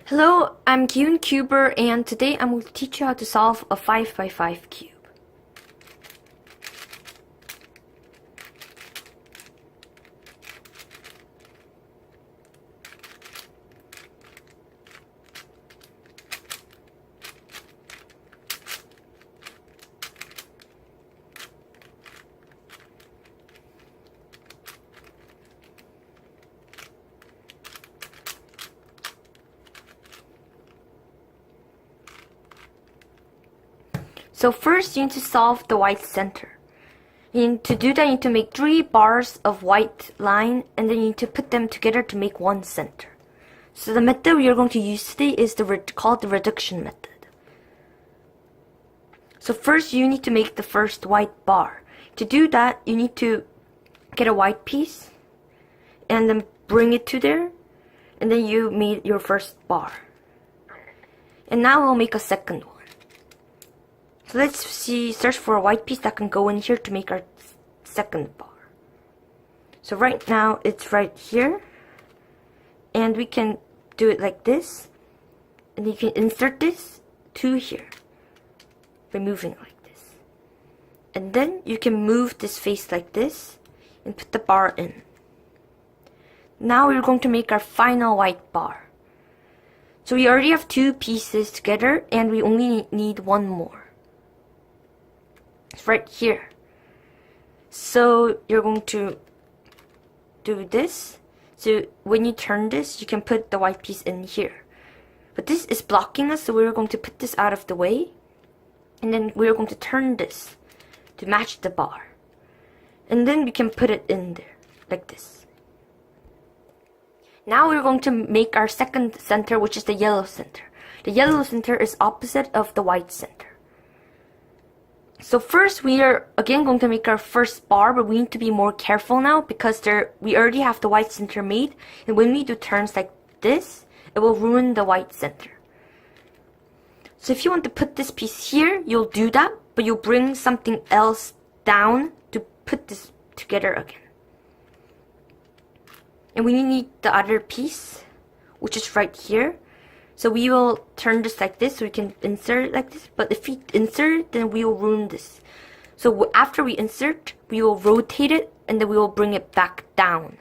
Hello, I'm Qiyi Cuber, and today I'm going to teach you how to solve a 5x5 cube. So first you need to solve the white center. To do that, you need to make 3 bars of white line, and then you need to put them together to make one center. So the method we are going to use today is called the reduction method. So first you need to make the first white bar. To do that, you need to get a white piece and then bring it to there, and then you made your first bar. And now we'll make a second one. So let's search for a white piece that can go in here to make our second bar. So right now it's right here, and we can do it like this, and you can insert this to here by moving it like this. And then you can move this face like this and put the bar in. Now we're going to make our final white bar. So we already have 2 pieces together, and we only need one more. It's right here. So you're going to do this. So when you turn this, you can put the white piece in here. But this is blocking us, so we're going to put this out of the way. And then we're going to turn this to match the bar. And then we can put it in there, like this. Now we're going to make our second center, which is the yellow center. The yellow center is opposite of the white center. So first we are again going to make our first bar, but we need to be more careful now because we already have the white center made, and when we do turns like this, it will ruin the white center. So if you want to put this piece here, you'll do that, but you'll bring something else down to put this together again. And we need the other piece, which is right here. So we will turn this like this, so we can insert it like this. But if we insert it, then we will ruin this. So after we insert, we will rotate it, and then we will bring it back down.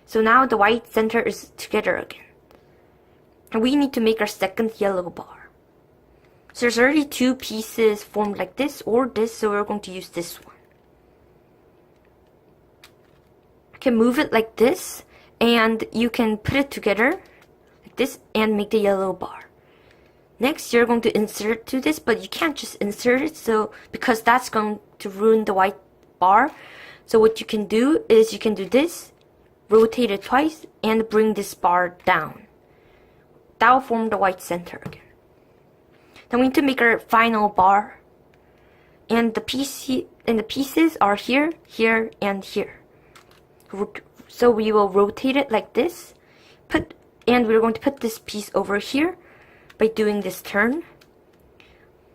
So now the white center is together again. And we need to make our second yellow bar. So there's already 2 pieces formed like this or this, so we're going to use this one. You can move it like this, and you can put it together this and make the yellow bar. Next, you're going to insert to this, but you can't just insert it, so because that's going to ruin the white bar. So what you can do is you can do this, rotate it twice, and bring this bar down. That will form the white center again. Then we need to make our final bar, and the pieces are here, here, and here. So we will rotate it like this, and we're going to put this piece over here by doing this turn.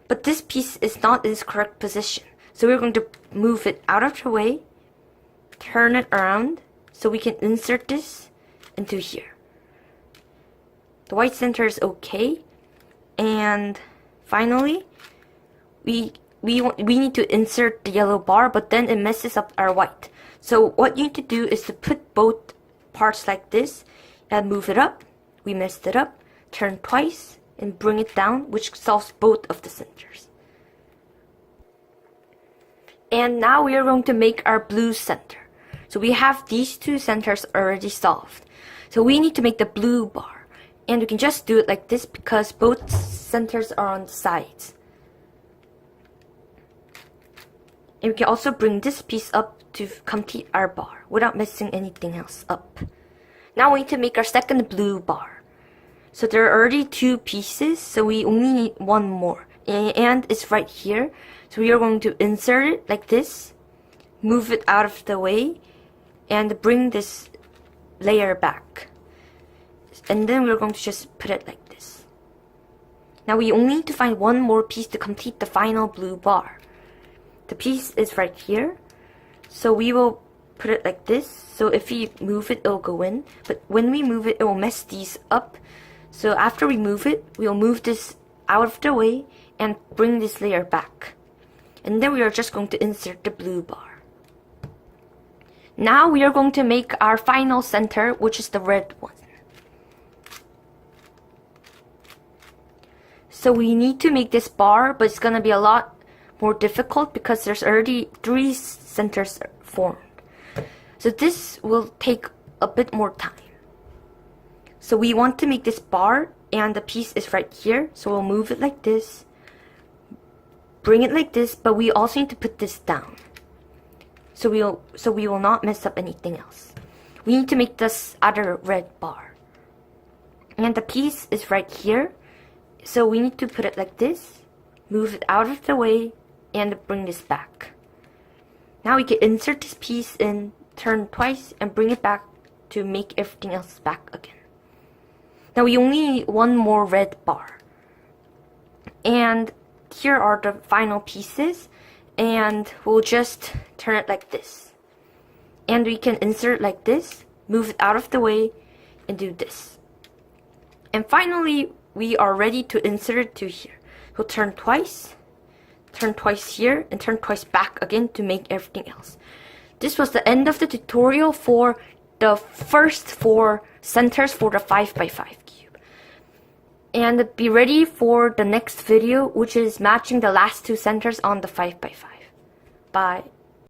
But this piece is not in its correct position. So we're going to move it out of the way, turn it around, so we can insert this into here. The white center is okay. And finally, we need to insert the yellow bar, but then it messes up our white. So what you need to do is to put both parts like this, and move it up. We messed it up, turn twice, and bring it down, which solves both of the centers. And now we are going to make our blue center. So we have these 2 centers already solved. So we need to make the blue bar. And we can just do it like this because both centers are on the sides. And we can also bring this piece up to complete our bar without messing anything else up. Now we need to make our second blue bar. So there are already 2 pieces, so we only need one more. And it's right here. So we are going to insert it like this, move it out of the way, and bring this layer back. And then we're going to just put it like this. Now we only need to find one more piece to complete the final blue bar. The piece is right here. So we will put it like this. So if we move it, it'll go in. But when we move it, it will mess these up. So after we move it, we'll move this out of the way and bring this layer back. And then we are just going to insert the blue bar. Now we are going to make our final center, which is the red one. So we need to make this bar, but it's going to be a lot more difficult because there's already 3 centers formed. So this will take a bit more time. So we want to make this bar, and the piece is right here. So we'll move it like this, bring it like this, but we also need to put this down. So we will not mess up anything else. We need to make this other red bar. And the piece is right here. So we need to put it like this, move it out of the way, and bring this back. Now we can insert this piece in, turn twice, and bring it back to make everything else back again. Now we only need one more red bar. And here are the final pieces, and we'll just turn it like this. And we can insert like this, move it out of the way, and do this. And finally, we are ready to insert it to here. We'll turn twice here, and turn twice back again to make everything else. This was the end of the tutorial for the first 4 centers for the 5x5 cube. And be ready for the next video, which is matching the last 2 centers on the 5x5. Bye.